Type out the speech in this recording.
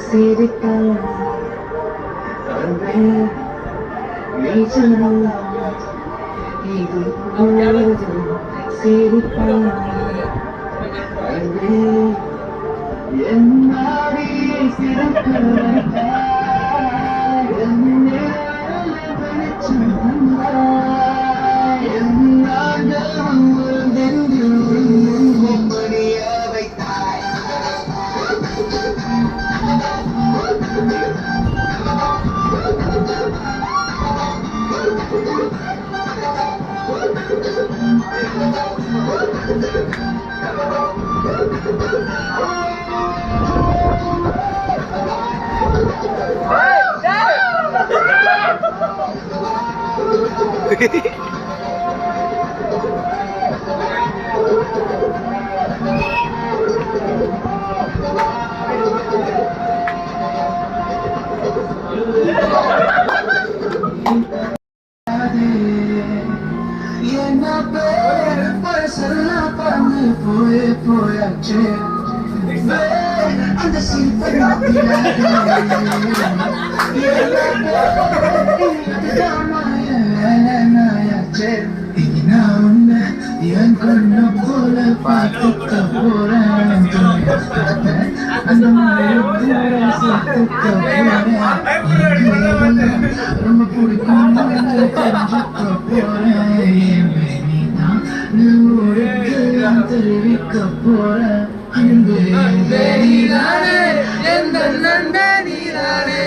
சிரித்தால் இது சிரிப்பால் என்னாடி சிறப்பு போயாச்சு அந்த சிரிப்பனாச்சு என் கண்ண போல பார்த்துக்க போறேன் அந்த மாதிரி ரொம்ப பிடிக்கும் தெரிஞ்சுக்க போறேன் தெரிவிக்க போற அன்பு நீதானே எந்த நண்பே நீதானே